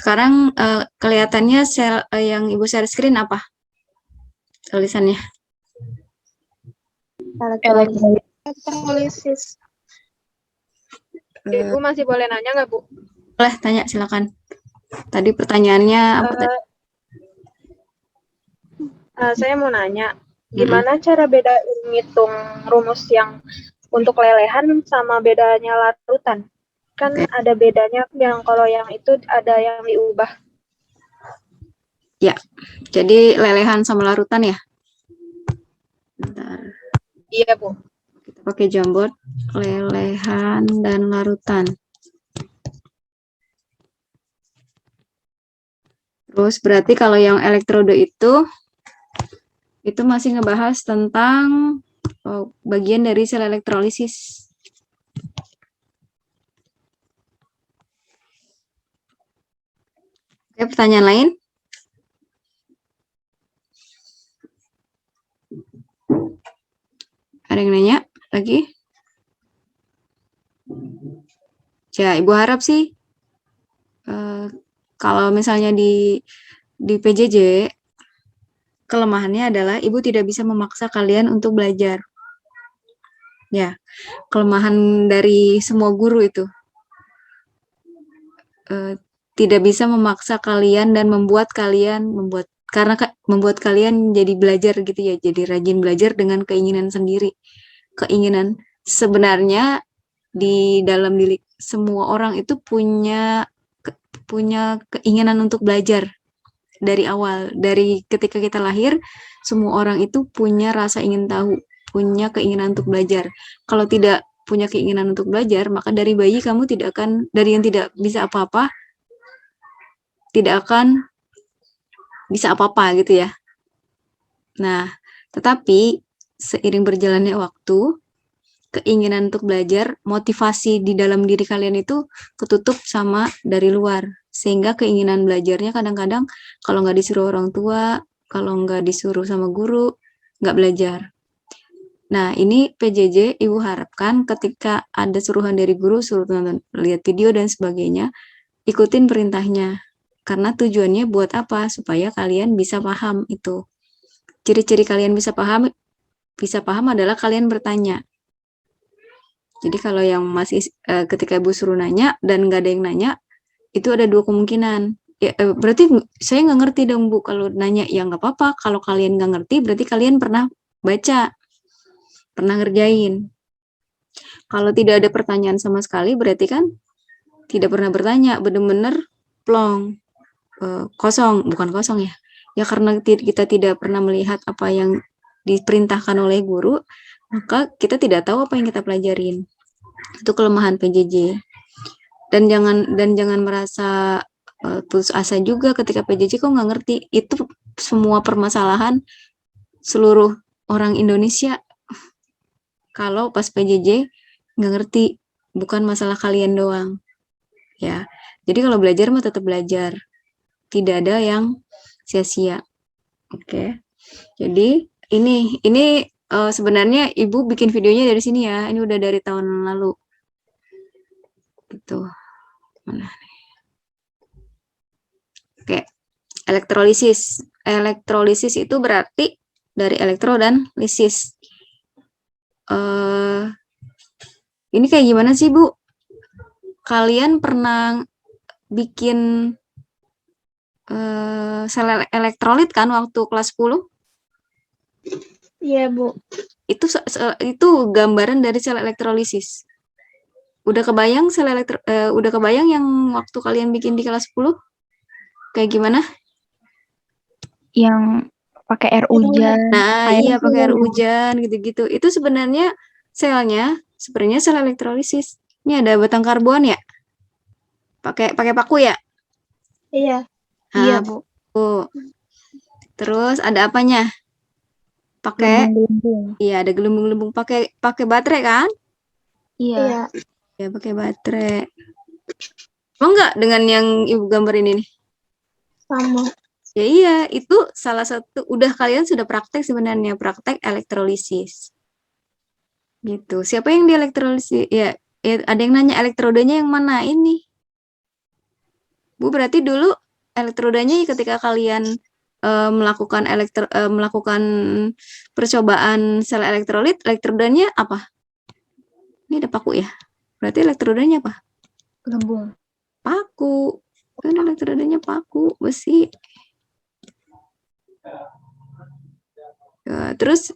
Sekarang kelihatannya sel yang Ibu share screen apa tulisannya? Elektrolisis. Ibu masih boleh nanya nggak, Bu? Boleh tanya, silakan. Tadi pertanyaannya apa tadi? Saya mau nanya, gimana cara beda ngitung rumus yang untuk lelehan sama bedanya larutan? Kan ada bedanya yang kalau yang itu ada yang diubah. Ya, jadi lelehan sama larutan ya? Bentar. Iya, Bu. Kita pakai Jamboard, lelehan dan larutan. Terus berarti kalau yang elektrodo itu masih ngebahas tentang bagian dari sel elektrolisis. Oke, pertanyaan lain? Ada yang nanya lagi? Ya, Ibu harap sih kalau misalnya di PJJ, kelemahannya adalah Ibu tidak bisa memaksa kalian untuk belajar. Ya, kelemahan dari semua guru itu. Tidak bisa memaksa kalian dan membuat kalian jadi belajar gitu ya, jadi rajin belajar dengan keinginan sendiri. Keinginan sebenarnya di dalam diri semua orang itu punya keinginan untuk belajar dari awal. Dari ketika kita lahir, semua orang itu punya rasa ingin tahu, punya keinginan untuk belajar. Kalau tidak punya keinginan untuk belajar, maka dari bayi kamu tidak akan, dari yang tidak bisa apa-apa, tidak akan bisa apa-apa gitu ya. Nah, tetapi seiring berjalannya waktu, keinginan untuk belajar, motivasi di dalam diri kalian itu ketutup sama dari luar. Sehingga keinginan belajarnya kadang-kadang kalau nggak disuruh orang tua, kalau nggak disuruh sama guru, nggak belajar. Nah, ini PJJ Ibu harapkan ketika ada suruhan dari guru, suruh nonton, lihat video dan sebagainya, ikutin perintahnya. Karena tujuannya buat apa? Supaya kalian bisa paham itu. Ciri-ciri kalian bisa paham adalah kalian bertanya. Jadi kalau yang masih ketika Ibu suruh nanya dan nggak ada yang nanya, itu ada dua kemungkinan. Ya, berarti saya nggak ngerti dong Bu. Kalau nanya ya nggak apa-apa. Kalau kalian nggak ngerti, berarti kalian pernah baca, pernah ngerjain. Kalau tidak ada pertanyaan sama sekali, berarti kan tidak pernah bertanya, benar-benar plong, kosong, bukan kosong ya. Ya karena kita tidak pernah melihat apa yang diperintahkan oleh guru, maka kita tidak tahu apa yang kita pelajarin. Itu kelemahan PJJ. Dan jangan merasa putus asa juga ketika PJJ kok nggak ngerti. Itu semua permasalahan seluruh orang Indonesia. Kalau pas PJJ nggak ngerti, bukan masalah kalian doang. Ya, jadi kalau belajar mah tetap belajar. Tidak ada yang sia-sia. Oke. Jadi ini sebenarnya Ibu bikin videonya dari sini ya. Ini udah dari tahun lalu. Gitu. Mana? Oke. Elektrolisis. Elektrolisis itu berarti dari elektro dan lisis. Ini kayak gimana sih, Bu? Kalian pernah bikin sel elektrolit kan waktu kelas 10? Iya, Bu. Itu gambaran dari sel elektrolisis. Udah kebayang udah kebayang yang waktu kalian bikin di kelas 10? Kayak gimana? Yang pakai air hujan. Nah, iya pakai air hujan gitu-gitu. Itu sebenarnya selnya sebenarnya sel elektrolisis. Ini ada batang karbon ya? Pakai paku ya? Iya. Nah, iya, Bu. Terus ada apanya? Pakai iya, ada gelembung-gelembung pakai baterai kan? Iya. Ya, pakai baterai. Mau nggak dengan yang Ibu gambarin ini? Sama. Ya iya, itu salah satu, udah kalian sudah praktek sebenarnya, praktek elektrolisis. Gitu. Siapa yang di elektrolisis? Ya, ada yang nanya elektrodenya yang mana ini? Bu, berarti dulu elektrodanya ketika kalian melakukan percobaan sel elektrolit, elektrodanya apa? Ini ada paku ya. Berarti elektrodanya apa? Gelembung. Paku. Kan elektrodanya paku, besi. Terus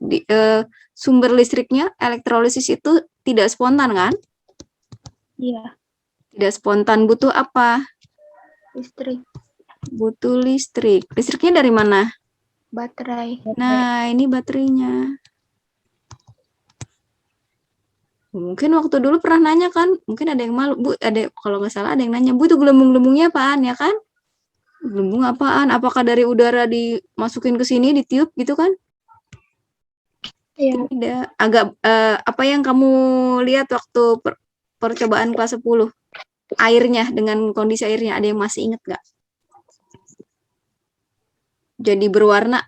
sumber listriknya elektrolisis itu tidak spontan kan? Iya, Tidak spontan, butuh apa? listrik, Butuh listrik. Listriknya dari mana? baterai. Nah, ini baterainya. Mungkin waktu dulu pernah nanya kan, mungkin ada yang malu, Bu, ada kalau nggak salah ada yang nanya, Bu, itu gelembung-gelembungnya apaan ya kan? Gelembung apaan? Apakah dari udara dimasukin ke sini, ditiup gitu kan? Iya. Tidak. Agak apa yang kamu lihat waktu percobaan kelas 10? Airnya, dengan kondisi airnya, ada yang masih ingat nggak? Jadi berwarna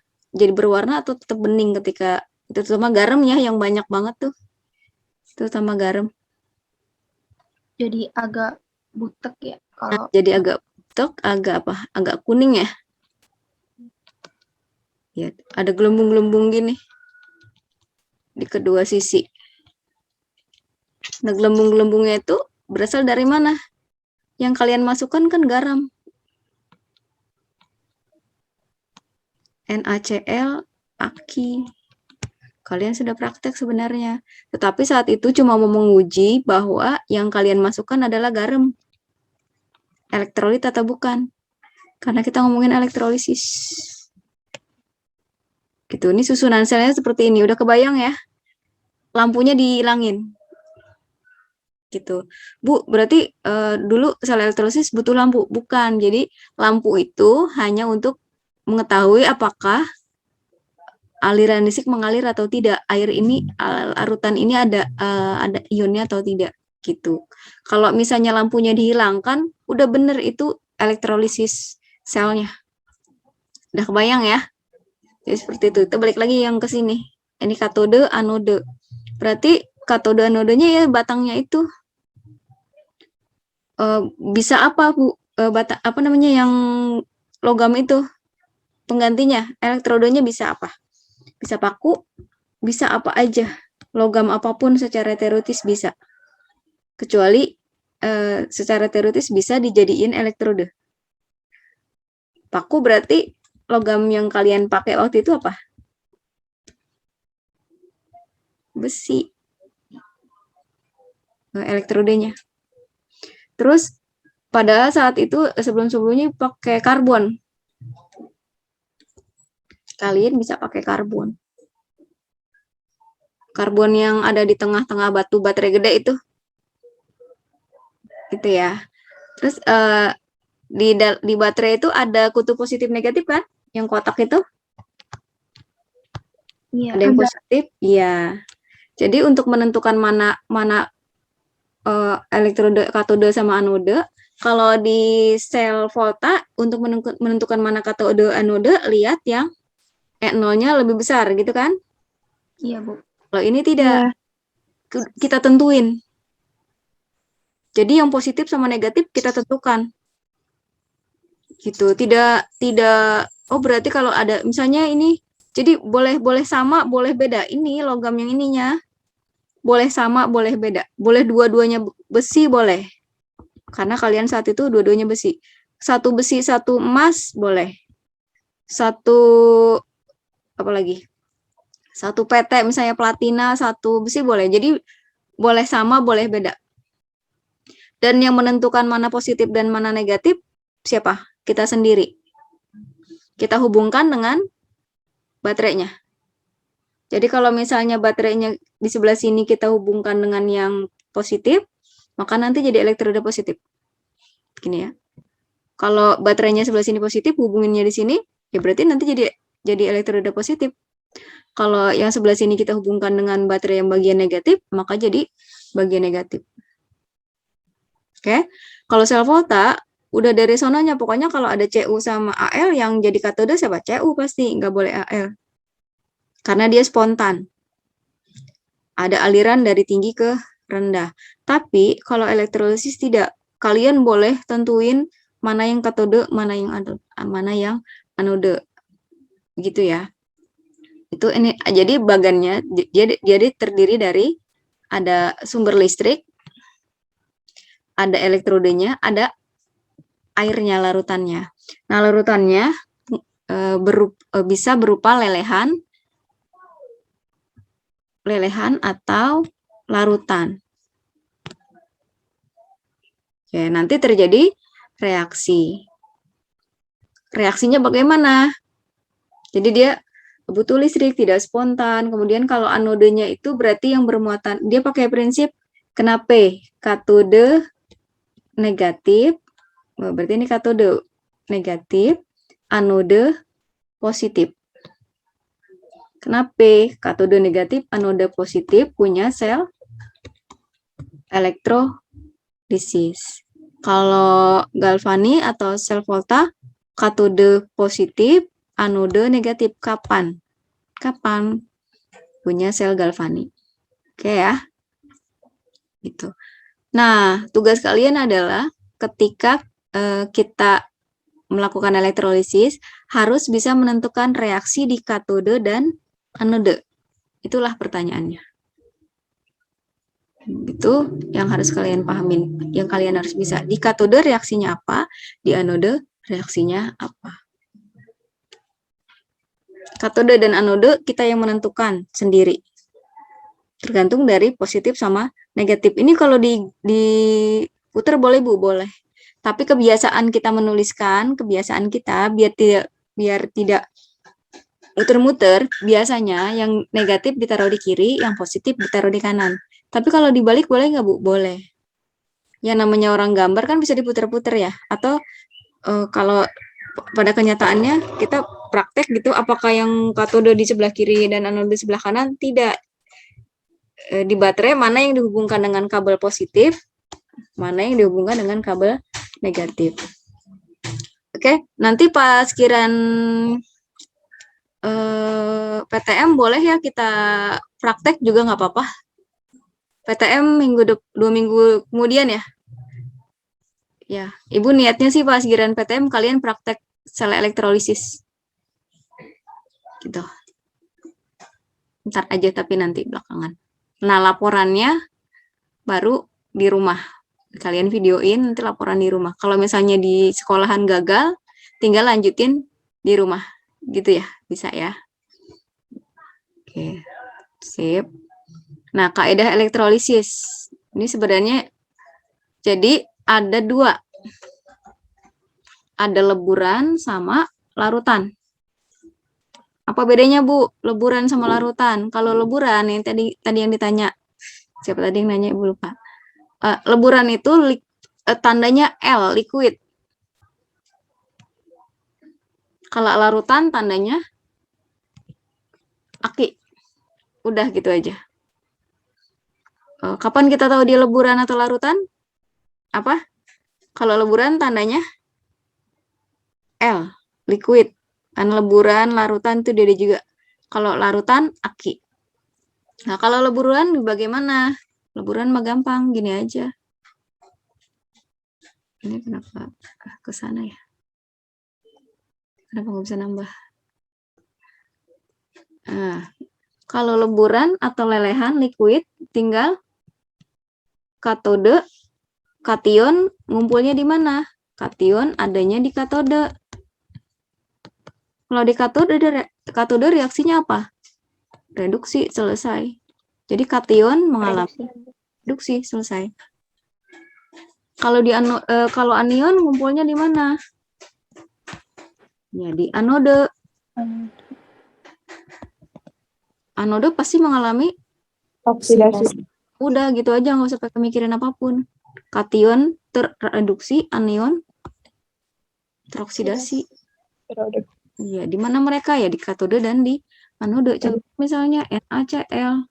atau tetap bening ketika itu, terutama garam ya yang banyak banget tuh. Terutama garam. Jadi agak butek ya kalau Jadi agak agak kuning ya. Ya, ada gelembung-gelembung gini di kedua sisi. Nah, gelembung-gelembungnya itu berasal dari mana? Yang kalian masukkan kan garam. NaCl, aki. Kalian sudah praktek sebenarnya. Tetapi saat itu cuma mau menguji bahwa yang kalian masukkan adalah garam. Elektrolit atau bukan. Karena kita ngomongin elektrolisis. Gitu, ini susunan selnya seperti ini. Udah kebayang ya? Lampunya dihilangin. Gitu. Bu, berarti dulu sel elektrolisis butuh lampu? Bukan. Jadi lampu itu hanya untuk mengetahui apakah aliran listrik mengalir atau tidak, air ini larutan ini ada ionnya atau tidak gitu. Kalau misalnya lampunya dihilangkan, udah bener itu elektrolisis selnya. Udah kebayang ya? Jadi seperti itu. Kita balik lagi yang ke sini. Ini katode, anode. Berarti katode anodenya ya batangnya itu bisa apa Bu? Apa namanya yang logam itu? Penggantinya, elektrodenya bisa apa? Bisa paku, bisa apa aja, logam apapun secara teoritis bisa, kecuali secara teoritis bisa dijadiin elektrode. Paku berarti logam yang kalian pakai waktu itu apa? Besi. Elektrodenya. Terus pada saat itu sebelum-sebelumnya pakai karbon. Kalian bisa pakai karbon. Karbon yang ada di tengah-tengah batu baterai gede itu. Gitu ya. Terus di baterai itu ada kutub positif negatif kan? Yang kotak itu? iya, Ada yang positif? Iya. Jadi untuk menentukan mana elektrode katode sama anode, kalau di sel volta untuk menentukan mana katode anode, lihat yang E0-nya lebih besar gitu kan? iya Bu. Kalau ini tidak. Kita tentuin. Jadi yang positif sama negatif kita tentukan. Gitu. Tidak oh berarti kalau ada misalnya ini jadi boleh sama, boleh beda. Ini logam yang ininya. Boleh sama, boleh beda. Boleh dua-duanya besi boleh. Karena kalian saat itu dua-duanya besi. Satu besi, satu emas boleh. Satu apa lagi? Satu PT misalnya platina, satu besi boleh. Jadi boleh sama, boleh beda. Dan yang menentukan mana positif dan mana negatif siapa? Kita sendiri. Kita hubungkan dengan baterainya. Jadi kalau misalnya baterainya di sebelah sini kita hubungkan dengan yang positif, maka nanti jadi elektrode positif. Gini ya. Kalau baterainya sebelah sini positif, hubunginnya di sini, ya berarti nanti jadi elektrode positif. Kalau yang sebelah sini kita hubungkan dengan baterai yang bagian negatif, maka jadi bagian negatif. Oke. Kalau sel volta, udah dari sononya, pokoknya kalau ada Cu sama Al yang jadi katode siapa? Cu pasti, nggak boleh Al. Karena dia spontan. Ada aliran dari tinggi ke rendah. Tapi kalau elektrolisis tidak. Kalian boleh tentuin mana yang katode, mana yang anode. Gitu ya. Itu ini jadi bagannya jadi terdiri dari ada sumber listrik, ada elektrodenya, ada airnya larutannya. Nah, larutannya bisa berupa lelehan atau larutan. Oke, nanti terjadi reaksi. Reaksinya bagaimana? Jadi dia butuh listrik, tidak spontan. Kemudian kalau anodenya itu berarti yang bermuatan, dia pakai prinsip kenapa? Katode negatif, berarti ini katode negatif, anode positif. Kenapa? Katode negatif, anode positif punya sel elektrolisis. Kalau galvani atau sel volta, katode positif, anode negatif. Kapan? Kapan punya sel galvani? Oke ya. Gitu. Nah, tugas kalian adalah ketika kita melakukan elektrolisis, harus bisa menentukan reaksi di katode dan anode. Itulah pertanyaannya. Itu yang harus kalian pahamin, yang kalian harus bisa. Di katode reaksinya apa, di anode reaksinya apa. Katode dan anode kita yang menentukan sendiri. Tergantung dari positif sama negatif. Ini kalau diputar boleh Bu, boleh. Tapi kebiasaan kita menuliskan, kebiasaan kita biar tidak muter-muter, biasanya yang negatif ditaruh di kiri, yang positif ditaruh di kanan. Tapi kalau dibalik boleh nggak Bu? Boleh. Ya namanya orang gambar kan bisa diputer-puter ya. Atau kalau pada kenyataannya kita praktek gitu, apakah yang katode di sebelah kiri dan anode di sebelah kanan? Tidak. Di baterai mana yang dihubungkan dengan kabel positif, mana yang dihubungkan dengan kabel negatif. Oke, nanti pas kiran PTM boleh ya kita praktek juga nggak apa-apa. PTM 2 minggu kemudian ya. Ya, Ibu niatnya sih pas giliran PTM kalian praktek sel elektrolisis. Gitu. Ntar aja tapi nanti belakangan. Nah, laporannya baru di rumah. Kalian videoin nanti laporan di rumah. Kalau misalnya di sekolahan gagal, tinggal lanjutin di rumah. Gitu ya, bisa ya. Oke, sip. Nah, kaidah elektrolisis. Ini sebenarnya jadi ada 2. Ada leburan sama larutan. Apa bedanya, Bu? Leburan sama larutan. Kalau leburan yang tadi yang ditanya. Siapa tadi yang nanya, Ibu lupa. Leburan itu tandanya L, liquid. Kalau larutan tandanya aki. Udah gitu aja. Kapan kita tahu dia leburan atau larutan? Apa? Kalau leburan tandanya L, liquid. Kan leburan, larutan itu dia juga. Kalau larutan, aki. Nah, kalau leburan bagaimana? Leburan mah gampang, gini aja. Ini kenapa ke sana ya? Kenapa nggak bisa nambah? Nah, kalau leburan atau lelehan liquid, tinggal katode, kation ngumpulnya di mana? Kation adanya di katode. Kalau di katode reaksinya apa? Reduksi, selesai. Jadi kation mengalami reduksi, selesai. Kalau kalau anion ngumpulnya di mana? Ya, di anode. Anode pasti mengalami Oksidasi. Udah gitu aja, nggak usah pakai mikirin apapun. Kation terreduksi, anion teroksidasi. Iya, di mana mereka ya? Di katode dan di anode. Contoh misalnya NaCl.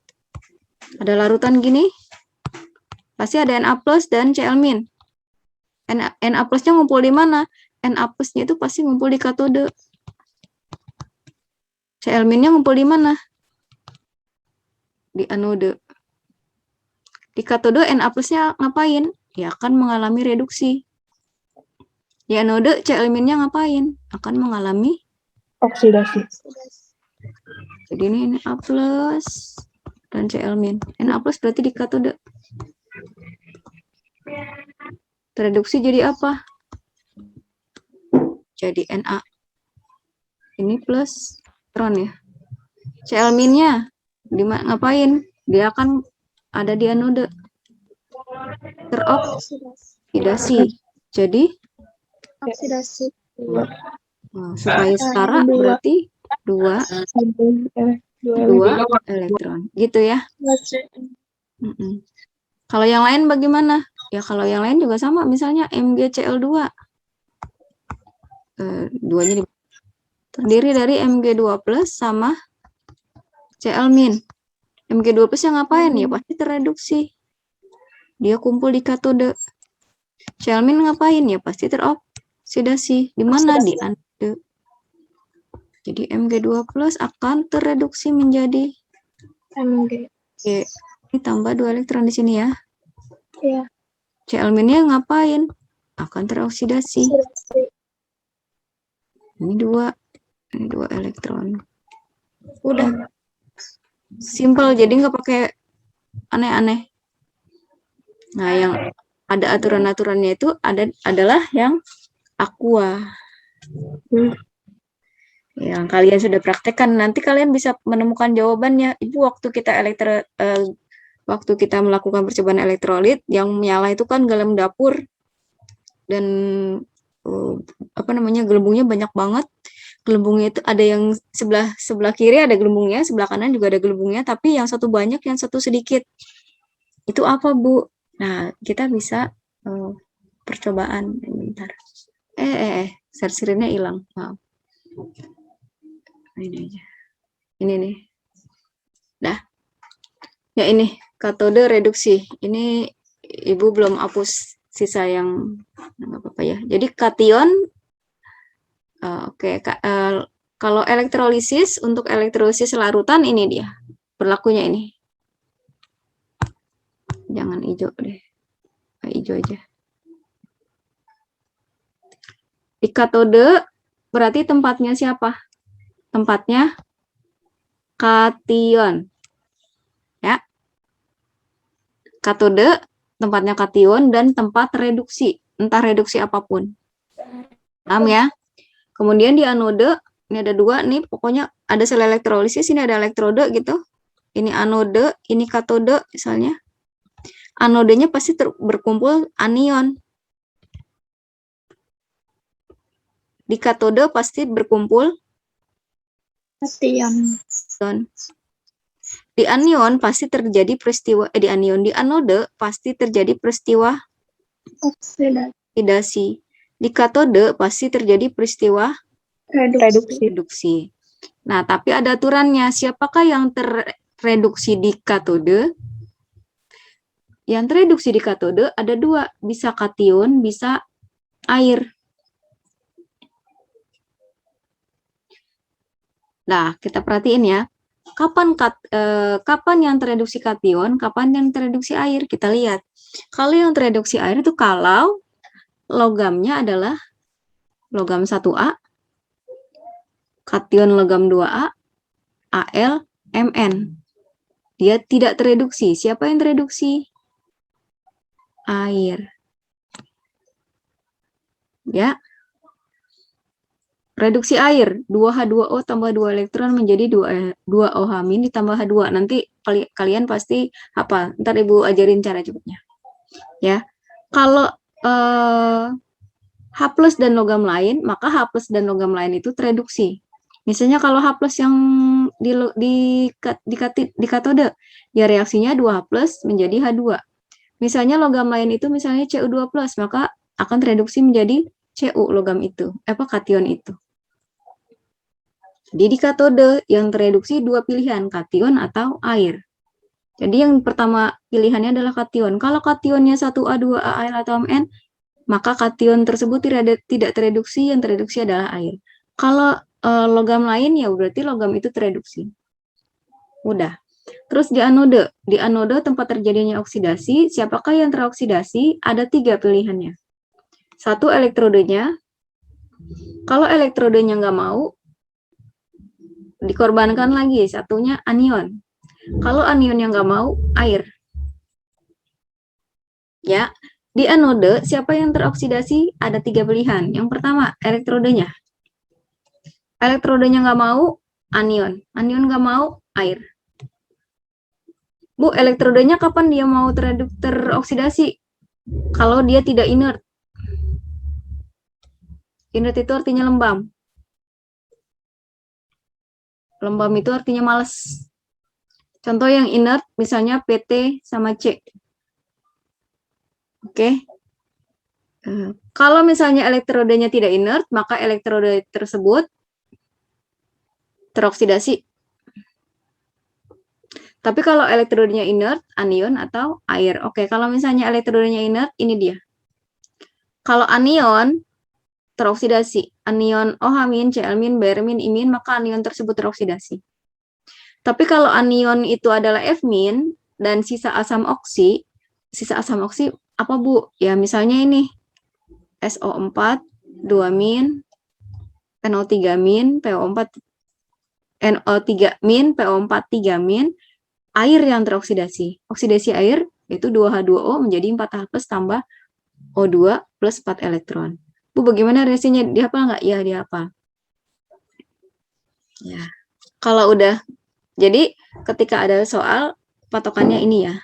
Ada larutan gini, pasti ada Na+ dan Cl-. Na+-nya ngumpul di mana? Na+-nya itu pasti ngumpul di katode. Cl-nya ngumpul di mana? Di anode. Di katode Na+-nya ngapain? Ya akan mengalami reduksi. Di anode C elemennya ngapain? Akan mengalami Oksidasi. jadi ini Na plus dan C elemen. Na plus berarti di katode. Tereduksi jadi apa? Jadi Na. Ini plus elektron ya. C elemennya ngapain? Dia akan ada di anode. Teroksidasi. Jadi Oksidasi. supaya setara berarti dua elektron. Gitu ya. Kalau yang lain bagaimana? Ya kalau yang lain juga sama. Misalnya MgCl2. Duanya terdiri dari Mg2 plus sama Cl min. Mg2 plus yang ngapain? Ya pasti tereduksi. Dia kumpul di katode. Cl min ngapain? Ya pasti teroksidasi. Di mana? Di anode. Jadi Mg2 plus akan tereduksi menjadi Mg. Ini tambah 2 elektron di sini ya. Iya. Cl minnya ngapain? Akan teroksidasi. Ini 2 elektron. Udah. Simple, jadi nggak pakai aneh-aneh. Nah, yang ada aturan-aturannya itu adalah yang aqua. Yang kalian sudah praktekkan, nanti kalian bisa menemukan jawabannya. Ibu, waktu kita melakukan percobaan elektrolit, yang menyala itu kan galon dapur dan gelembungnya banyak banget. Gelembungnya itu ada yang sebelah kiri ada gelembungnya, sebelah kanan juga ada gelembungnya, tapi yang satu banyak, yang satu sedikit. Itu apa, Bu? Nah, kita bisa percobaan. Bentar. Share screen-nya hilang. Maaf. Ini aja. Ini nih. Dah. Ya ini, katode reduksi. Ini Ibu belum hapus sisa yang nggak apa-apa ya. Jadi kation, kalau elektrolisis, untuk elektrolisis larutan ini dia. Berlakunya ini. Jangan hijau deh. Hijau aja. Di katode berarti tempatnya siapa? Tempatnya kation. Ya. Katode tempatnya kation dan tempat reduksi, entah reduksi apapun. Paham ya? Kemudian di anode, ini ada 2 nih, pokoknya ada sel elektrolisis, ini ada elektrode gitu. Ini anode, ini katode misalnya. Anodenya pasti berkumpul anion. Di katode pasti berkumpul Kation. Di anion pasti terjadi peristiwa di anode pasti terjadi peristiwa oksidasi. Di katode pasti terjadi peristiwa reduksi. Nah, tapi ada aturannya. Siapakah yang tereduksi di katode? Yang tereduksi di katode ada 2, bisa kation, bisa air. Nah, kita perhatiin ya. Kapan yang tereduksi kation, kapan yang tereduksi air? Kita lihat. Kalau yang tereduksi air itu kalau logamnya adalah logam 1A, kation logam 2A, Al, Mn. Dia tidak tereduksi. Siapa yang tereduksi? Air. Ya. Reduksi air, 2H2O tambah 2 elektron menjadi 2OH- ditambah H2. Nanti kalian pasti apa? Ntar Ibu ajarin cara cepatnya. Ya. Kalau H plus dan logam lain, maka H plus dan logam lain itu tereduksi. Misalnya kalau H plus yang di katode, ya reaksinya 2H plus menjadi H2. Misalnya logam lain itu misalnya Cu2 plus, maka akan tereduksi menjadi Cu logam itu, kation itu. Jadi di katode yang tereduksi 2 pilihan, kation atau air. Jadi yang pertama pilihannya adalah kation. Kalau kationnya 1A, 2A, air atau Mn, maka kation tersebut tidak tereduksi, yang tereduksi adalah air. Kalau logam lain ya berarti logam itu tereduksi. Udah. Terus di anode tempat terjadinya oksidasi, siapakah yang teroksidasi? Ada 3 pilihannya. Satu elektrodenya. Kalau elektrodenya nggak mau, dikorbankan lagi. Satunya anion. Kalau anion yang nggak mau, air. Ya, di anode siapa yang teroksidasi? Ada 3 pilihan. Yang pertama, elektrodenya. Elektrodenya nggak mau, anion. Anion nggak mau, air. Bu, elektrodenya kapan dia mau teroksidasi? Kalau dia tidak inert. Inert itu artinya lembam. Lembam itu artinya males. Contoh yang inert, misalnya PT sama C. Oke. Kalau misalnya elektrodenya tidak inert, maka elektroda tersebut teroksidasi. Tapi kalau elektrodenya inert, anion atau air. Oke, kalau misalnya elektrodenya inert, ini dia. Kalau anion, teroksidasi. Anion OH-, Cl-, Br-, I-, maka anion tersebut teroksidasi. Tapi kalau anion itu adalah F- dan sisa asam oksi apa Bu? Ya misalnya ini, SO4, 2-, NO3-, PO4, NO3-, PO4, 3-, air yang teroksidasi. Oksidasi air itu 2H2O menjadi 4H+ tambah O2 plus 4 elektron. Bu, bagaimana reaksinya? Dihafal nggak? Ya, dihafal. Ya. Kalau udah, jadi ketika ada soal, patokannya ini ya.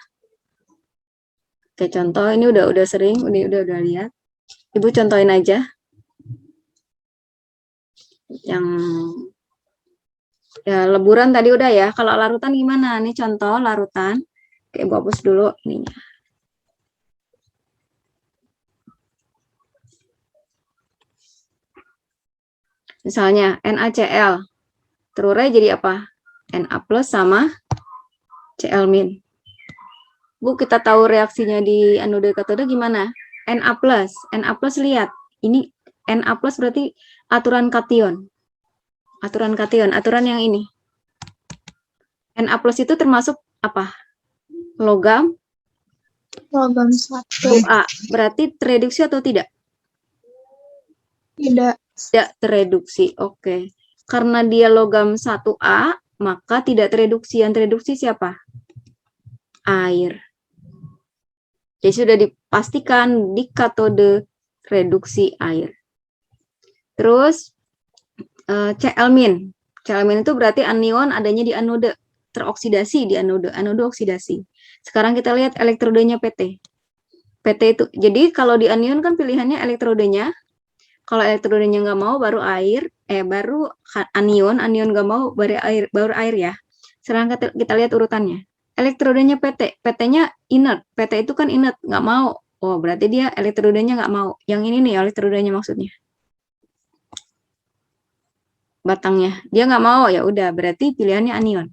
Oke, contoh ini udah sering, udah lihat. Ibu contohin aja. Yang ya leburan tadi udah ya. Kalau larutan gimana? Nih contoh larutan. Oke, Ibu hapus dulu ininya. Misalnya NaCl. Terurai jadi apa? Na+ sama Cl-. Bu, kita tahu reaksinya di anode katode gimana? Na+. Na+ lihat. Ini Na+ berarti aturan kation. Aturan kation, aturan yang ini. Na+ itu termasuk apa? Logam 1. A. Berarti tereduksi atau tidak? Tidak. Tidak tereduksi. Oke. Karena dia logam 1A, maka tidak tereduksi. Yang tereduksi siapa? Air. Jadi sudah dipastikan di katode reduksi air. Terus Cl-. Cl- itu berarti anion adanya di anode, teroksidasi di anode oksidasi. Sekarang kita lihat elektrodenya PT. PT itu, jadi kalau di anion kan pilihannya elektrodenya. Kalau elektrodenya nggak mau baru air, baru anion nggak mau baru air ya. Sekarang kita lihat urutannya. Elektrodenya PT, PT-nya inert. PT itu kan inert, nggak mau. Oh, berarti dia elektrodenya nggak mau. Yang ini nih elektrodenya maksudnya. Batangnya. Dia nggak mau, ya udah. Berarti pilihannya anion.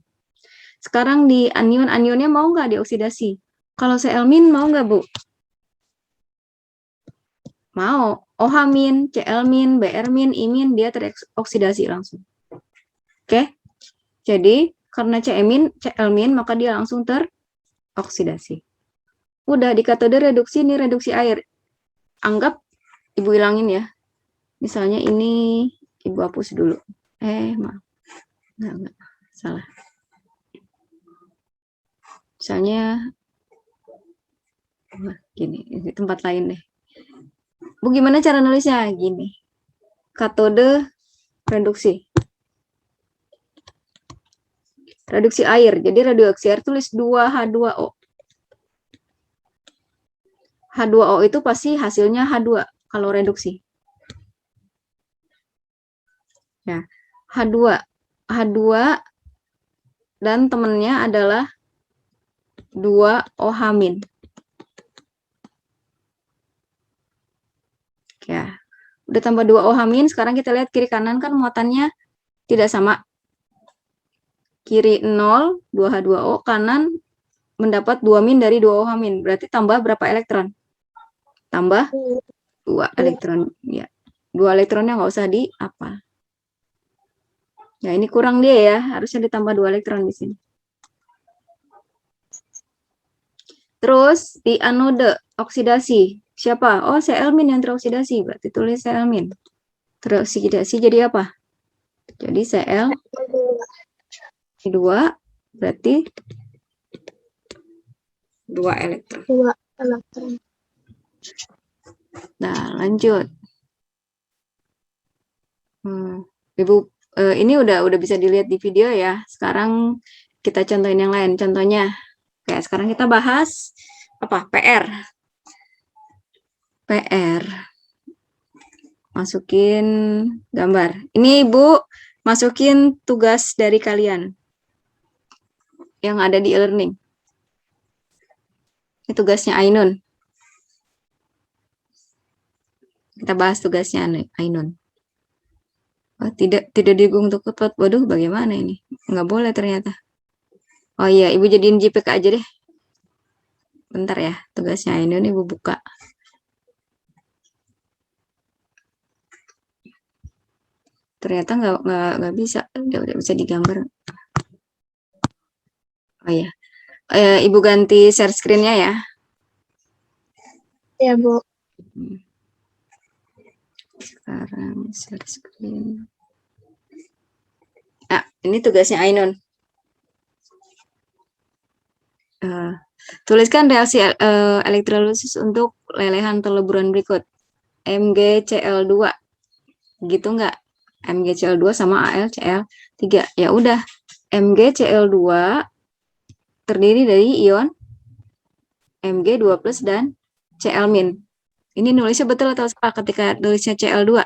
Sekarang di anionnya mau nggak dioksidasi? Kalau Cl- mau nggak, Bu? Mau. OH-, Cl-, Br-, I-, dia teroksidasi langsung. Oke? Jadi, karena Cl- maka dia langsung teroksidasi. Udah, di katode reduksi, ini reduksi air. Anggap Ibu hilangin ya. Misalnya ini Ibu hapus dulu. Maaf. Enggak. Salah. Misalnya, gini, di tempat lain deh. Bu, gimana cara nulisnya? Gini. Katode reduksi. Reduksi air. Jadi reduksi air tulis 2H2O. H2O itu pasti hasilnya H2 kalau reduksi. Ya, H2. H2 dan temennya adalah 2OH-. Ya. Udah tambah 2OH-, sekarang kita lihat kiri kanan kan muatannya tidak sama. Kiri 0, 2H2O, kanan mendapat 2- dari 2OH-. Berarti tambah berapa elektron? Tambah 2 elektron. Ya. 2 elektronnya nggak usah di apa. Ya, ini kurang dia ya, harusnya ditambah 2 elektron di sini. Terus di anode oksidasi, siapa? Oh, Cl- yang teroksidasi. Berarti tulis Cl-. Teroksidasi jadi apa? Jadi Cl2 berarti 2 elektron. 2 elektron. Nah, lanjut. Ibu, ini udah bisa dilihat di video ya. Sekarang kita contohin yang lain. Contohnya, kayak sekarang kita bahas apa? PR. Masukin gambar. Ini Ibu masukin tugas dari kalian yang ada di e-learning. Ini tugasnya Ainun. Kita bahas tugasnya Ainun. Oh, tidak dihitung untuk kepot. Waduh, bagaimana ini? Nggak boleh ternyata. Oh iya, Ibu jadiin JPK aja deh. Bentar ya, tugasnya Ainun Ibu buka. Ternyata nggak bisa. Udah bisa digambar. Oh iya. Ibu ganti share screen-nya ya. Ya, Bu. Sekarang share screen. Nah, ini tugasnya Ainun. Tuliskan reaksi elektrolisis untuk lelehan peleburan berikut. MgCl2. Gitu nggak? MgCl2 sama AlCl3. Ya udah. MgCl2 terdiri dari ion Mg2+ dan Cl-. Ini nulisnya betul atau salah ketika nulisnya Cl2?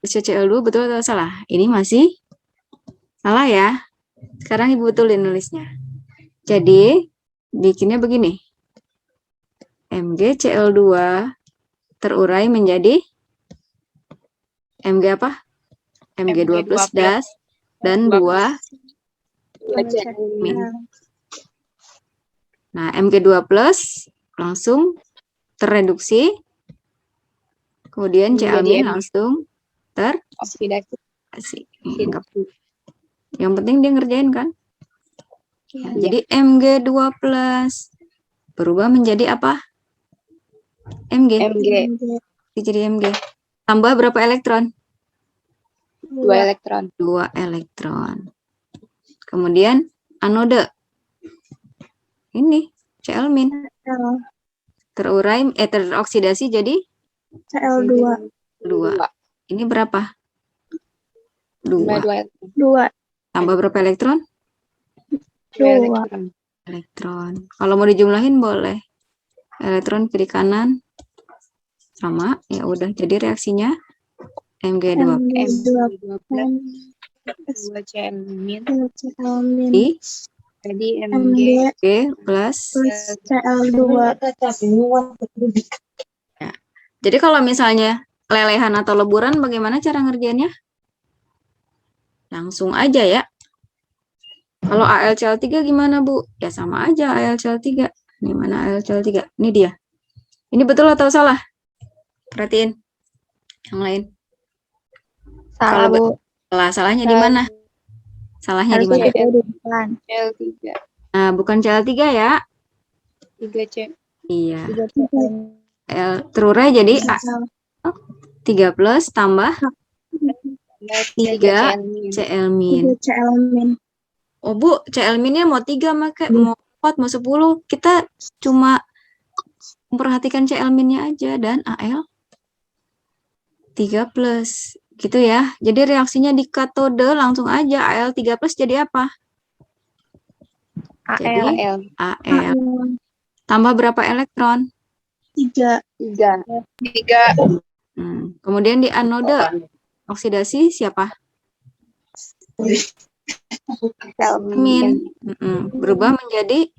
Nulisnya Cl2 betul atau salah? Ini masih salah ya. Sekarang Ibu betulin nulisnya. Jadi, bikinnya begini. MgCl2 terurai menjadi Mg apa? Mg2+ dan 2 Cl-. Nah, Mg2+ langsung terreduksi, kemudian Cl- langsung teroksidasi. Yang penting dia ngerjain kan? Ya, jadi Mg2+ berubah menjadi apa? Mg. Jadi Mg. Tambah berapa elektron? 2 elektron. 2 elektron. Kemudian anode. Ini Cl-. Terurai teroksidasi jadi Cl2. 2. Ini berapa? 2. 2 Tambah berapa elektron? 2 Elektron. Kalau mau dijumlahin boleh. Elektron kiri kanan sama. Ya udah. Jadi reaksinya Mg2+. Jadi Mg plus Cl2. ya. Jadi kalau misalnya lelehan atau leburan, bagaimana cara ngerjainnya? Langsung aja ya. Kalau AlCl3 gimana, Bu? Ya sama aja AlCl3. Ini mana AlCl3? Ini dia. Ini betul atau salah? Perhatiin. Yang lain. Salah, Bu. Salahnya di mana? Salahnya di mana? Cl3. Nah, bukan Cl3 ya. 3C. Iya. Terurai jadi A. 3+ tambah 3 Cl-. Oh, Bu, Cl-nya mau 3, mau 4, mau 10. Kita cuma memperhatikan Cl-nya aja dan Al 3+. Gitu ya. Jadi reaksinya di katode langsung aja Al3+ jadi apa? Jadi Al. Tambah berapa elektron? 3. Kemudian di anode oksidasi siapa? Cl-. Berubah menjadi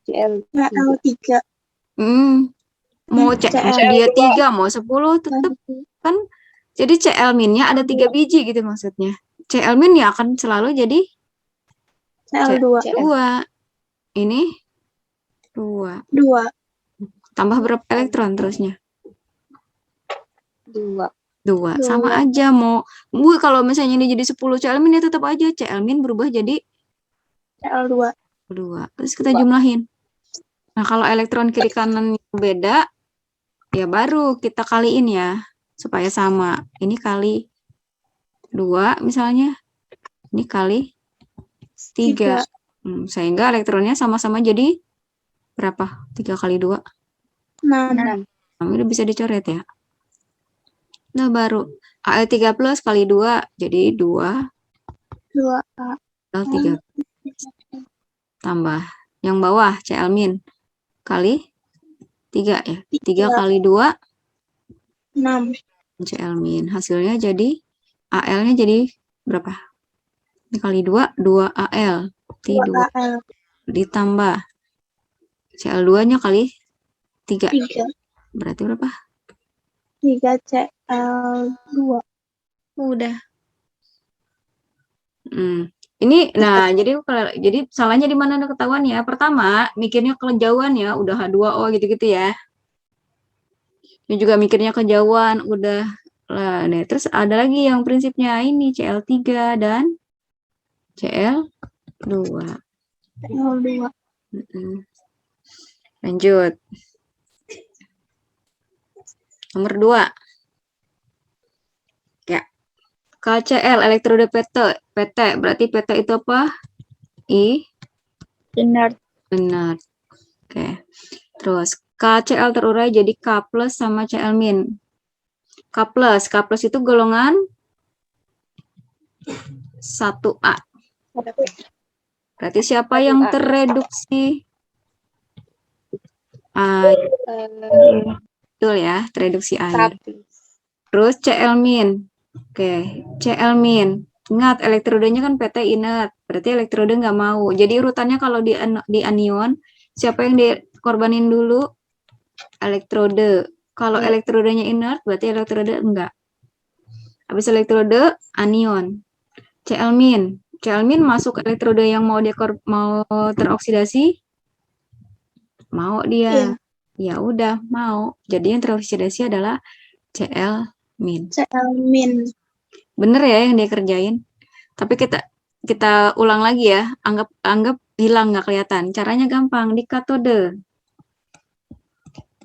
Cl3. Mau dia 3, mau 10 tetap kan. Jadi Cl-nya ada 3 biji gitu maksudnya. Cl- ya akan selalu jadi Cl2. Ini 2. Tambah berapa elektron terusnya? 2. Sama aja. Bu, kalau misalnya ini jadi 10 Cl- ya tetap aja Cl- berubah jadi Cl2. 2. Terus kita jumlahin. Nah, kalau elektron kiri kanan beda, ya baru kita kaliin ya, supaya sama. Ini kali 2 misalnya, ini kali 3. Sehingga elektronnya sama-sama jadi berapa? 3 kali 2? 6. Udah bisa dicoret ya. Nah, baru Al3 plus kali 2, jadi 2 2A. Al3 tambah. Yang bawah Cl min kali 3 ya. 3 kali 2, 6. Cl min. Hasilnya jadi, Al-nya jadi berapa? Ini kali 2, 2Al. 2AL. Ditambah Cl2-nya kali 3. 3. Berarti berapa? 3Cl2. Udah. Ini, nah, jadi salahnya di mana ketahuan ya? Pertama, mikirnya kejauhan ya, udah H2O gitu-gitu ya. Ini juga mikirnya kejauhan, udah lah. Nah, terus ada lagi yang prinsipnya ini Cl3 dan Cl2. Cl2. Lanjut. Nomor 2. Ya. KCl elektroda PT. Berarti PT itu apa? Inert. Benar. Oke. Terus KCl terurai jadi K plus sama Cl min. K plus itu golongan 1A. Berarti siapa yang tereduksi? Air. Betul ya, tereduksi air. Terus Cl min. Oke, Cl min. Ingat, elektrodenya kan PT inert. Berarti elektroda nggak mau. Jadi urutannya kalau di anion, siapa yang dikorbanin dulu? Elektroda. Kalau elektrodanya inert, berarti elektroda enggak. Habis elektroda, anion. Cl min. Cl min masuk elektroda yang mau teroksidasi? Mau dia. Ya udah, mau. Jadi yang teroksidasi adalah Cl min. Cl min. Bener ya yang dia kerjain. Tapi kita ulang lagi ya. Anggap hilang nggak kelihatan. Caranya gampang. Di katode.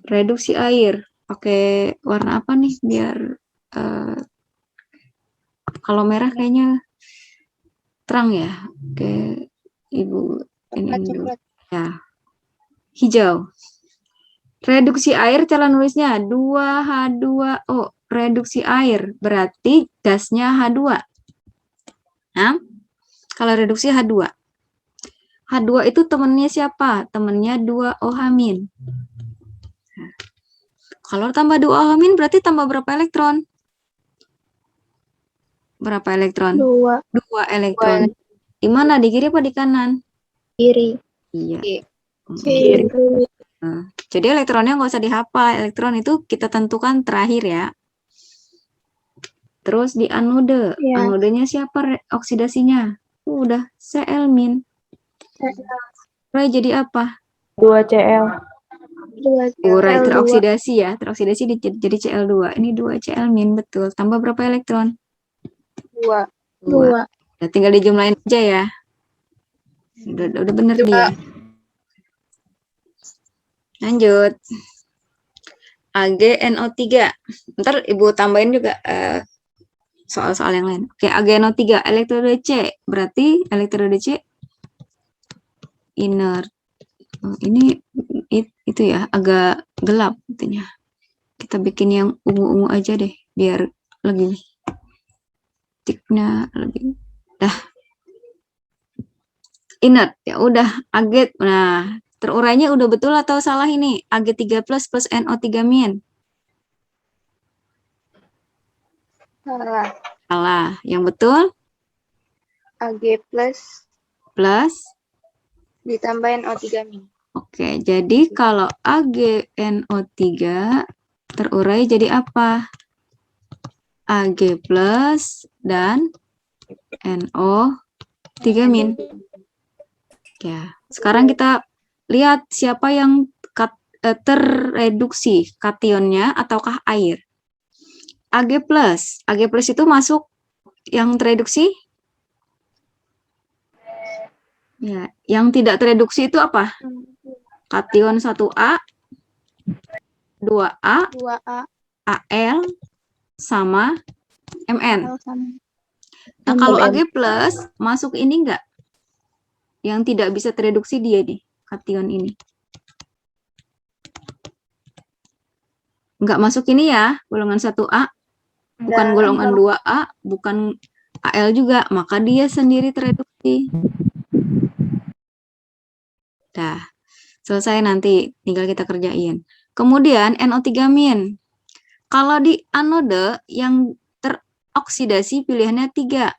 Reduksi air. Pakai warna apa nih biar kalau merah kayaknya terang ya. Oke, Ibu ini dulu. Ya. Hijau. Reduksi air cara nulisnya 2H2O. Reduksi air berarti gasnya H2. Nah, kalau reduksi H2. H2 itu temennya siapa? Temennya 2OH-. Nah, kalau tambah 2OH- berarti tambah berapa elektron? Berapa elektron? 2. 2 elektron. Di mana? Di kiri apa di kanan? Kiri. Iya. Kiri. Nah, jadi elektronnya nggak usah dihafal. Elektron itu kita tentukan terakhir ya. Terus di anode. Ya. Anodenya siapa oksidasinya? Udah, Cl min. Jadi apa? 2Cl. Urai teroksidasi ya. Teroksidasi jadi Cl2. Ini 2 Cl min, betul. Tambah berapa elektron? 2. Nah, tinggal dijumlahin aja ya. Udah bener dia. Lanjut. AgNO3. Ntar Ibu tambahin juga soal-soal yang lain. Oke, AgNO3. Elektroda C. Berarti elektroda C inert. Ini itu ya, agak gelap intinya. Kita bikin yang ungu-ungu aja deh, biar lebih titiknya lebih. Dah. Inert. Ya udah, Ag. Nah, terurainya udah betul atau salah ini? Ag3 plus NO3 min. Salah. Salah. Yang betul? Ag plus ditambahin O3 min. Oke, jadi kalau AgNO3 terurai jadi apa? Ag plus dan NO3 min. Ya, sekarang kita lihat siapa yang terreduksi, kationnya ataukah air. Ag plus itu masuk yang tereduksi? Ya, yang tidak tereduksi itu apa? Kation 1A, 2A, 2A, Al, sama Mn. L sama Nah, kalau Mn. Ag plus, masuk ini enggak? Yang tidak bisa tereduksi dia nih, kation ini. Enggak masuk ini ya, golongan 1A. Bukan golongan 2A, bukan Al juga. Maka dia sendiri tereduksi. Dah, selesai nanti. Tinggal kita kerjain. Kemudian NO3-. Kalau di anode yang teroksidasi pilihannya 3.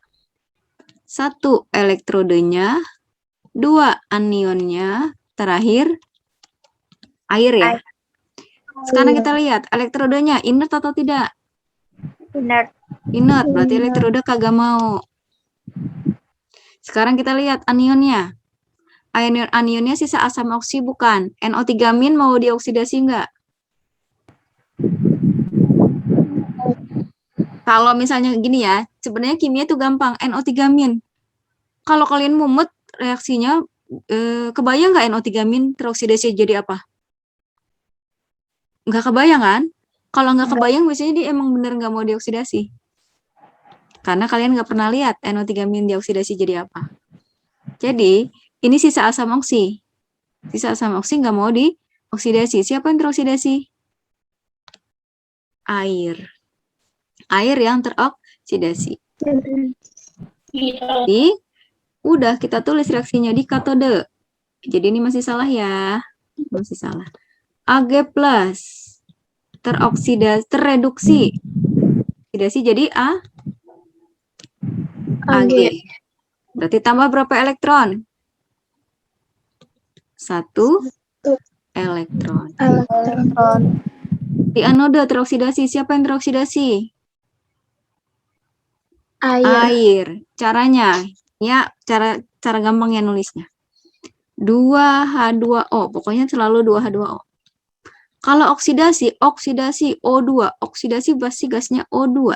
1 elektrodenya, 2 anionnya, terakhir air ya. Sekarang kita lihat elektrodenya inert atau tidak? Inert. Inert, berarti elektroda kagak mau. Sekarang kita lihat anionnya. Anionnya sisa asam oksi bukan? NO3- mau dioksidasi enggak? Kalau misalnya gini ya, sebenarnya kimia itu gampang, NO3-. Kalau kalian mumet reaksinya, kebayang nggak NO3- teroksidasi jadi apa? Nggak kebayang kan? Kalau nggak kebayang, biasanya dia emang bener nggak mau dioksidasi. Karena kalian nggak pernah lihat NO3- dioksidasi jadi apa. Jadi, ini sisa asam oksi. Sisa asam oksi nggak mau dioksidasi. Siapa yang teroksidasi? Air. Air yang teroksidasi. Jadi, udah kita tulis reaksinya di katode. Jadi ini masih salah ya. Masih salah. Ag plus tereduksi. Oksidasi jadi Ag. Berarti tambah berapa elektron? 1 elektron. Di anode teroksidasi, siapa yang teroksidasi? Air. Caranya, ya cara gampangnya nulisnya. 2H2O, pokoknya selalu 2H2O. Kalau oksidasi O2, oksidasi pasti gasnya O2.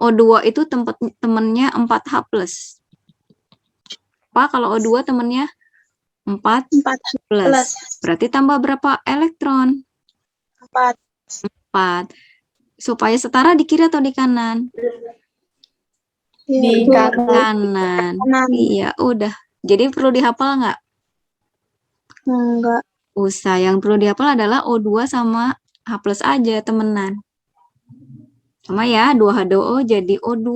O2 itu temennya 4H+. Apa kalau O2 temennya 4+. Berarti tambah berapa elektron? 4. Supaya setara di kiri atau di kanan? Di Kanan. Iya, udah. Jadi perlu dihafal nggak? Enggak. Usah. Yang perlu dihafal adalah O2 sama H+ aja temenan. Sama ya, 2H2O jadi O2,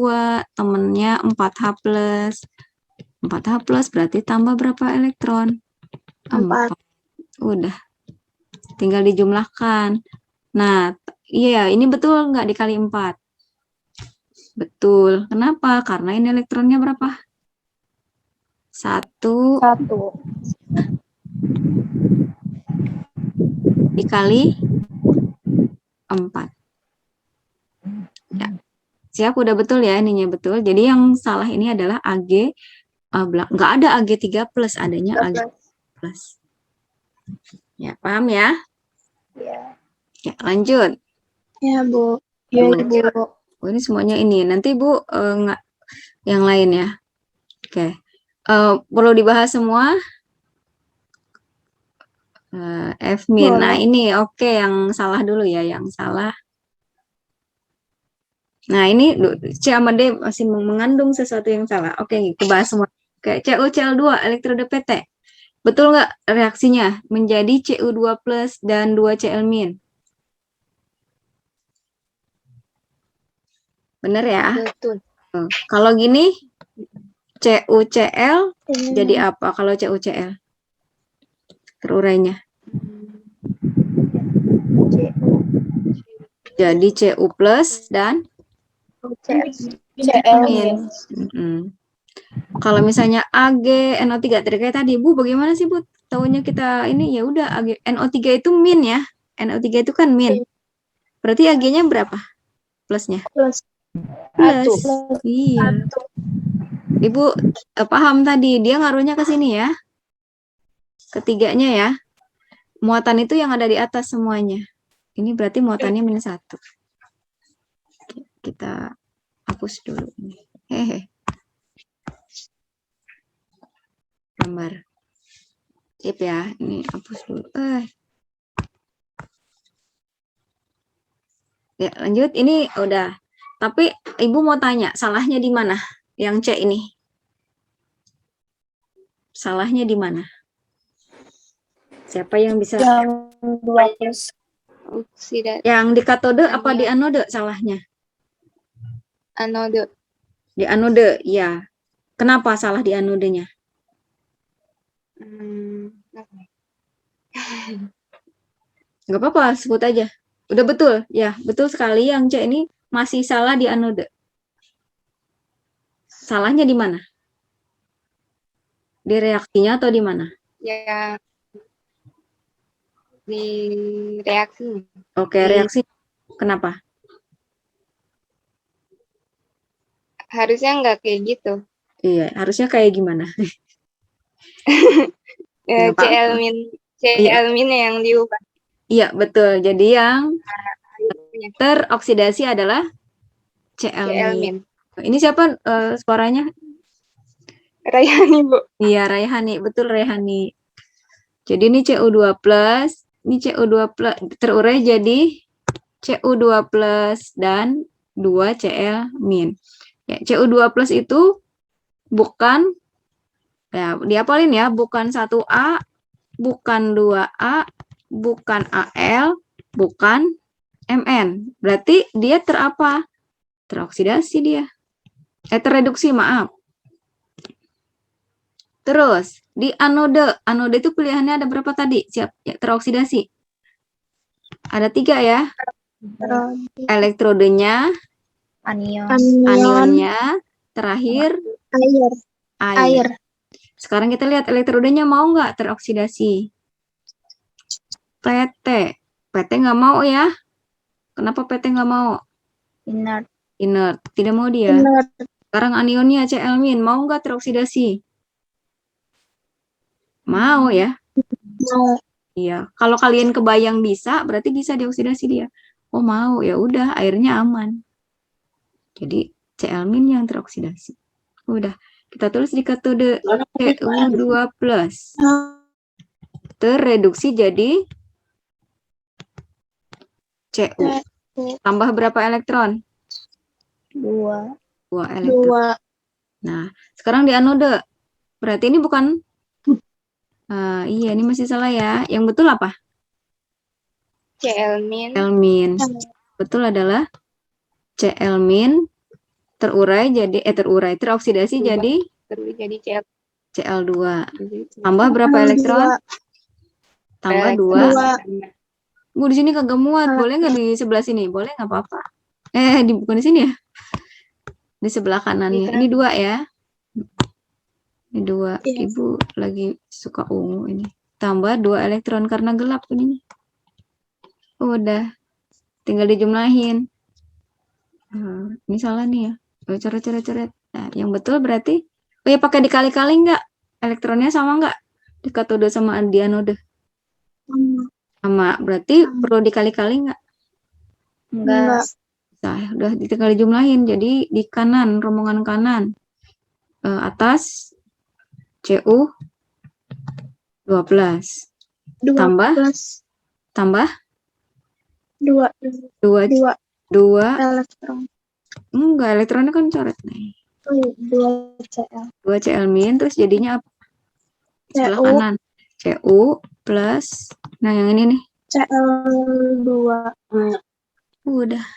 temennya 4H+. 4H+ berarti tambah berapa elektron? 4. Udah. Tinggal dijumlahkan. Nah, iya, ini betul nggak dikali 4? Betul. Kenapa? Karena ini elektronnya berapa? 1 dikali 4. Ya. Siap, udah betul ya, ininya betul. Jadi yang salah ini adalah Ag, nggak ada Ag3+, adanya Ag+. Ya, paham ya? Ya. Ya, lanjut. Ya, Bu. Ya, Ibu. Oh, ini semuanya ini. Nanti Bu, nggak yang lain ya. Oke. Perlu dibahas semua? F-. Nah, ini oke, yang salah dulu ya, yang salah. Nah, ini C sama D masih mengandung sesuatu yang salah. Oke, kita bahas semua. Oke, CuCl2, elektroda PT. Betul nggak reaksinya? Menjadi Cu2+ dan 2Cl-. Bener ya? Betul. Kalau gini, CuCl jadi apa kalau CuCl? Terurainya. Jadi Cu+ dan Cl-. Kalau misalnya Ag, NO3 kayak tadi, Bu, bagaimana sih, Bu? Taunya kita ini ya udah NO3 itu min ya. NO3 itu kan min. Berarti Ag-nya berapa? Plusnya? Plus. Iya. Ibu paham tadi, dia ngaruhnya ke sini ya. Ketiganya ya. Muatan itu yang ada di atas semuanya. Ini berarti muatannya -1. Kita hapus dulu ini. Hehe. gambar. Sip ya, ini hapus dulu. Ya, lanjut. Ini udah. Tapi Ibu mau tanya, salahnya di mana? Yang C ini. Salahnya di mana? Siapa yang bisa? Yang 2+ oksidat Yang di katode apa di anode salahnya? anode. Di anode, ya. Kenapa salah di anodenya? Nggak apa-apa, sebut aja. Udah betul? Ya, betul sekali. Yang C ini masih salah di anode. Salahnya di mana? Di reaksinya atau di mana? Ya, di reaksi. Oke, reaksi. Kenapa? Harusnya nggak kayak gitu. Iya, harusnya kayak gimana? Nggak Cl apa-apa. min Iya. yang diubah. Iya, betul. Jadi yang teroksidasi adalah Cl Cl-min. min. Ini siapa suaranya? Rayani, Bu. Iya, Raihani. Betul, Raihani. Jadi ini Cu2+, ini Cu2+, terurai jadi Cu2+ dan 2Cl-min. Ya, Cu2+ itu bukan, ya diapalin ya, bukan 1A, bukan 2A, bukan Al, bukan Mn. Berarti dia terapa? Teroksidasi dia. Terreduksi, maaf. Terus, di anode. Anode itu pilihannya ada berapa tadi? Siap, ya, teroksidasi. Ada 3 ya. Elektrodenya, anionnya, terakhir air. Sekarang kita lihat elektrodenya mau nggak teroksidasi? PT. PT nggak mau ya. Kenapa PT nggak mau? Inert. Tidak mau dia. Sekarang anionnya Cl-min. Mau nggak teroksidasi? Mau ya. Iya. Kalau kalian kebayang bisa, berarti bisa dioksidasi dia. Oh mau, ya udah, airnya aman. Jadi Cl-min yang teroksidasi. Udah. Kita tulis di katode Cu2+. Terreduksi jadi Cu. Tambah berapa elektron? 2. 2 elektron. Nah, sekarang di anode. Berarti ini bukan... iya, ini masih salah ya. Yang betul apa? Cl-min. Betul adalah Cl-min teroksidasi jadi Cl2. Tambah berapa elektron? Tambah 2. Di sini kagak muat. Boleh nggak di sebelah sini? Boleh nggak apa-apa. Bukan di sini ya. Di sebelah kanannya. Ini 2 ya. Ini 2. Ibu lagi suka ungu ini. Tambah 2 elektron karena gelap ini. Udah. Tinggal dijumlahin. Ini salah nih ya. Coret. Nah, yang betul berarti, ya pakai dikali-kali nggak? Elektronnya sama nggak? Di katode sama di anode? Sama. Berarti perlu dikali-kali nggak? Enggak. Nah, udah tinggal dijumlahin. Jadi di kanan, rombongan kanan. Atas Cu 12. Tambah 2 elektron. Enggak, elektronnya kan coret nih. 2 Cl. 2 Cl-min, terus jadinya apa? Sebelah kanan. Cu plus, nah yang ini nih. Cl2. Udah.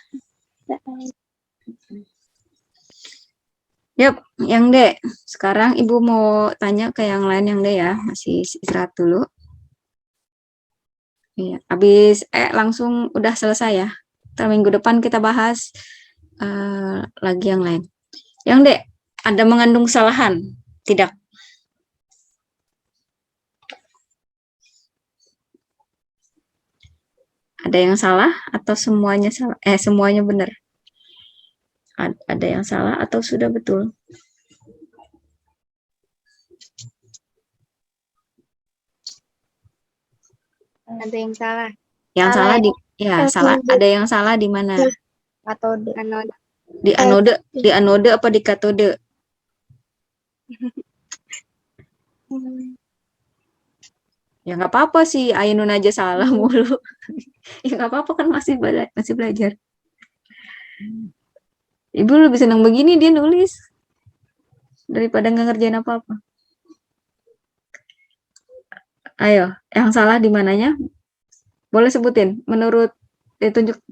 Yap, yang D. Sekarang Ibu mau tanya ke yang lain yang D ya. Masih istirahat dulu. Iya, habis langsung udah selesai ya. Minggu depan kita bahas lagi yang lain. Yang D, ada mengandung kesalahan? Tidak. Ada yang salah atau semuanya salah? Semuanya benar. Ada yang salah atau sudah betul? Ada yang salah. Yang salah di salah. Ada yang salah di mana? Katode. Di anode apa di katode? Ya nggak apa-apa sih, Ainun aja salah mulu. Ya nggak apa-apa kan masih belajar. Ibu lebih senang begini dia nulis daripada nggak ngerjain apa-apa. Ayo, yang salah di mananya? Boleh sebutin. Menurut tunjuk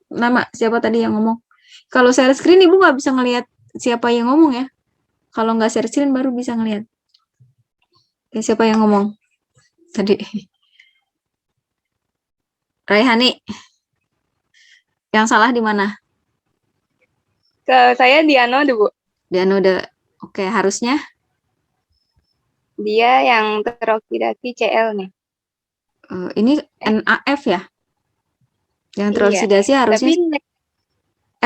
nama siapa tadi yang ngomong. Kalau share screen ibu nggak bisa ngelihat siapa yang ngomong ya. Kalau nggak share screen baru bisa ngelihat. Ya, siapa yang ngomong tadi? Raihani. Yang salah di mana? Ke saya Diano deh, Bu. Dia udah oke, harusnya Dia yang teroksidasi Cl nih. ini NaF ya. Yang Iya. teroksidasi harusnya Tapi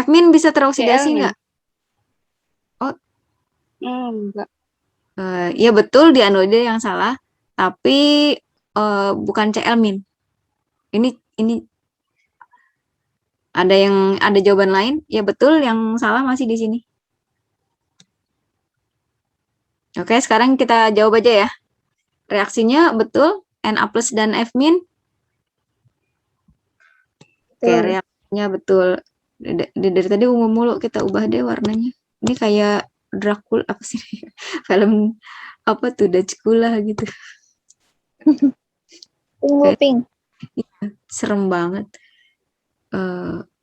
F-min bisa Cl teroksidasi nih. nggak? Oh, Enggak. ya betul di anode yang salah, tapi bukan Cl-min. Ini ada jawaban lain? Ya betul, yang salah masih di sini. Oke, sekarang kita jawab aja ya. Reaksinya betul, Na plus dan F-min. Oke, reaksinya betul. Dari tadi ungu mulu, kita ubah deh warnanya. Ini kayak Dracula apa sih? Film apa tuh, Dracula gitu. Ungu pink. Serem banget.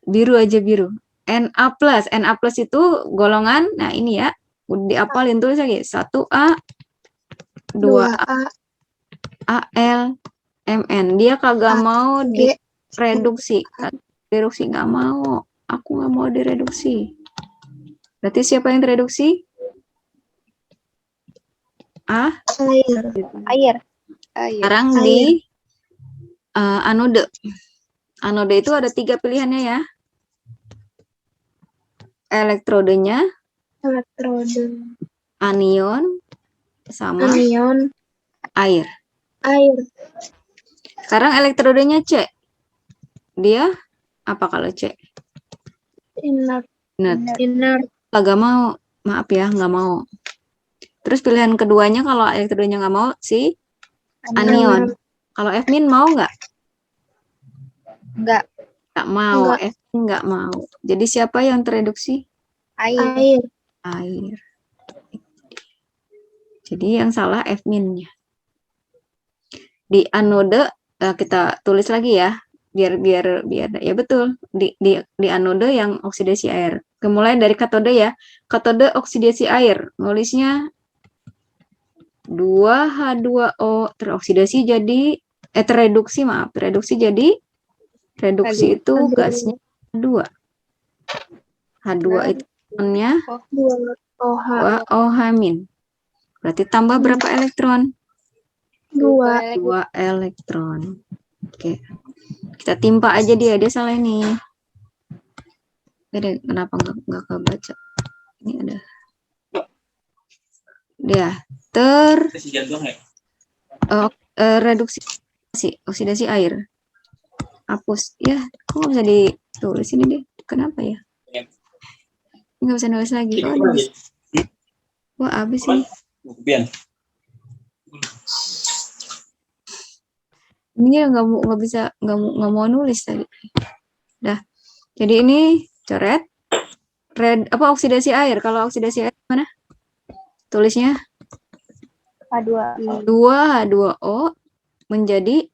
Biru aja biru. Na plus itu golongan, nah ini ya, udah diapalin tulis lagi. 1A, 2A, AL, MN. Dia kagak mau direduksi. Direduksi nggak mau. Aku nggak mau direduksi. Berarti siapa yang direduksi? Air. Sekarang di anode. Anode itu ada 3 pilihannya ya. Elektrodenya, Elektroda. anion, sama Anion. air. Air. Sekarang elektrodenya C. Dia apa kalau C? Inert. Inert. Inert. Kagak mau. Maaf ya, nggak mau. Terus pilihan keduanya kalau elektrodenya nggak mau, si anion. Kalau F-min mau nggak? Enggak. Nggak mau. Nggak. F-min nggak mau. Jadi siapa yang tereduksi? Air. Air. Jadi yang salah F-minnya. Di anode kita tulis lagi ya, biar ya betul. Di anode yang oksidasi air. Kemudian dari katode ya. Katode oksidasi air. Nulisnya 2H2O teroksidasi jadi tereduksi, maaf, tereduksi jadi reduksi itu gasnya H2. H2 itu elektronnya 2OH min. Berarti tambah berapa elektron? 2 elektron. Oke. Kita timpa aja dia salah ini. Oke, kenapa nggak kebaca? Ini ada. Dia reduksi oksidasi air. Hapus. Ya, kok nggak bisa ditulis ini deh? Kenapa ya? Nggak bisa nulis lagi. Oh, nulis. Wah, habis ini. Ini nggak mau nulis tadi. Dah. Jadi ini coret. Oksidasi air? Kalau oksidasi air mana? Tulisnya H2O menjadi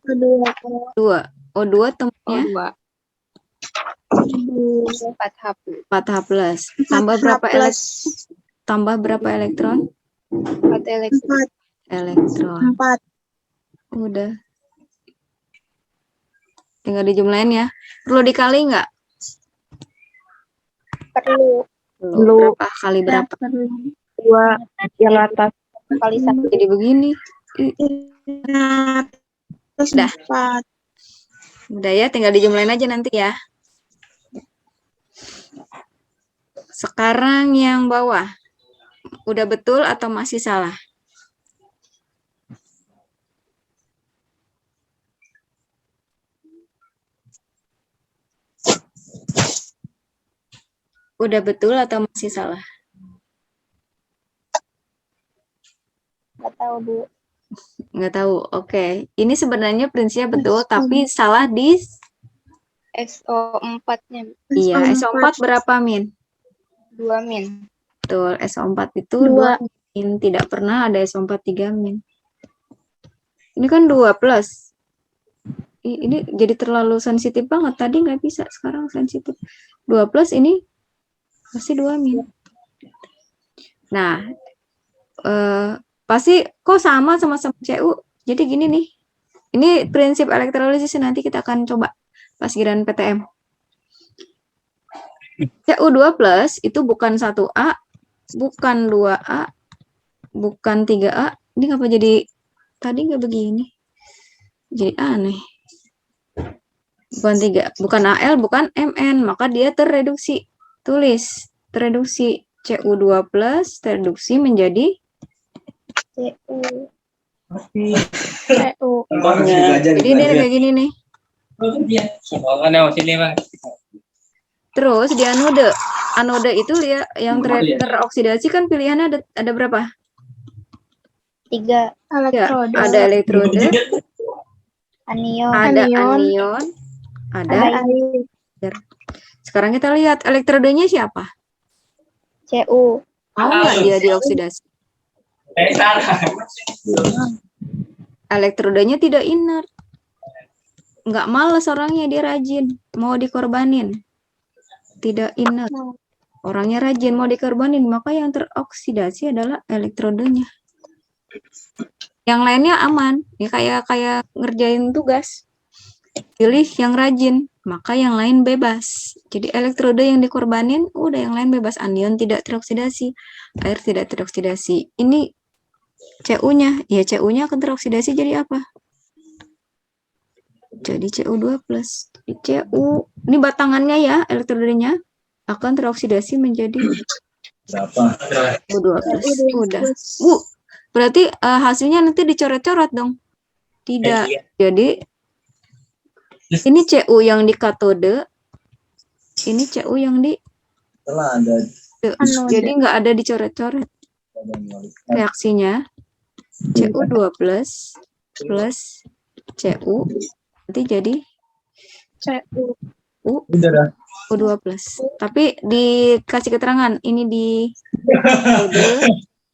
O2. O2 temunya 4H+. Tambah berapa elektron? 4 elektron. 4. Udah. Tinggal dijumlahin ya. Perlu dikali nggak? Perlu. Berapa kali berapa? 2 yang atas kali 1. Jadi begini. Udah. Udah ya, tinggal dijumlahin aja nanti ya. Sekarang yang bawah. Udah betul atau masih salah? Udah betul atau masih salah? Nggak tahu, Bu. Nggak tahu. Oke. Ini sebenarnya prinsipnya betul, tapi salah di SO4-nya iya, SO4 berapa, Min? 2 min. Betul, SO4 itu 2 min. Tidak pernah ada SO4 3 min. Ini kan 2 plus. Ini jadi terlalu sensitif banget. Tadi nggak bisa, sekarang sensitif. 2 plus ini pasti 2 min. Nah, pasti kok sama CU. Jadi gini nih. Ini prinsip elektrolisis, nanti kita akan coba pas giliran PTM. CU2 plus itu bukan 1A, bukan 2A, bukan 3A. Ini ngapa jadi tadi nggak begini? Jadi aneh. Bukan 3, bukan AL, bukan MN, maka dia terreduksi. Tulis, terreduksi CU2 plus terreduksi menjadi CU. Jadi dia kayak gini nih. Terus di anode itu ya yang teroksidasi kan pilihannya ada berapa? 3 Ya, ada elektrode, anion. ada anion, ada air. Sekarang kita lihat elektrodenya siapa? CU. Mau nggak dia dioksidasi? Elektrodenya tidak inert. Nggak malas orangnya, dia rajin. Mau dikorbanin. Tidak inert. Orangnya rajin, mau dikorbanin. Maka yang teroksidasi adalah elektrodenya. Yang lainnya aman. Ya kayak ngerjain tugas. Pilih yang rajin. Maka yang lain bebas. Jadi elektrode yang dikorbanin, udah yang lain bebas. Anion tidak teroksidasi. Air tidak teroksidasi. Ini CU-nya. Ya CU-nya akan teroksidasi jadi apa? Jadi CU2 plus. CU, ini batangannya ya, elektrodenya akan teroksidasi menjadi CU2 plus. Udah. Berarti hasilnya nanti dicoret-coret dong. Tidak. Jadi ini CU yang di katode, ini CU yang di jadi nggak ada dicoret-coret. Reaksinya CU2 plus CU nanti jadi CU2 plus. Tapi dikasih keterangan ini di katode.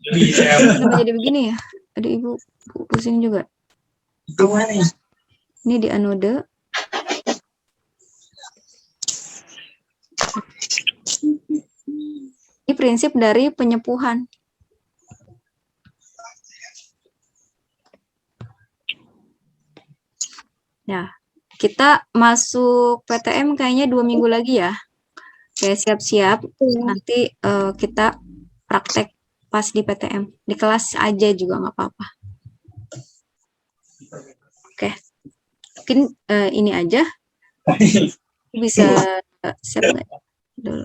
Kenapa jadi begini ya? Aduh, Ibu pusing juga. Ini di anode. Ini prinsip dari penyepuhan. Nah, kita masuk PTM kayaknya 2 minggu lagi ya. Oke, siap-siap. Nanti kita praktek pas di PTM. Di kelas aja juga nggak apa-apa. Oke. Mungkin ini aja. Bisa save nggak? Dulu.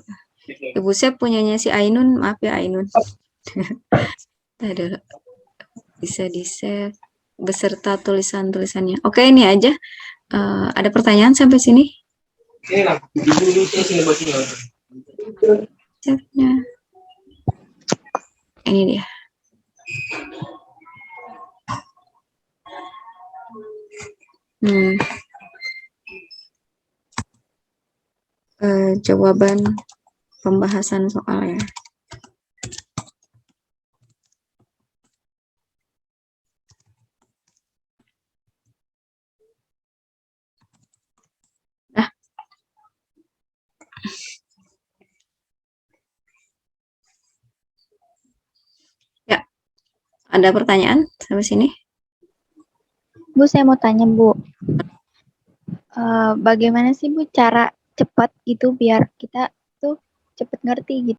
Ibu save punyanya si Ainun. Maaf ya Ainun. Ada. Bisa di-save beserta tulisan-tulisannya. Oke, ini aja. Ada pertanyaan sampai sini? Save-nya. Ini dia. Jawaban pembahasan soalnya. Ya, ada pertanyaan sampai sini? Bu, saya mau tanya, Bu. Bagaimana sih, Bu, cara cepat gitu biar kita tuh cepat ngerti gitu?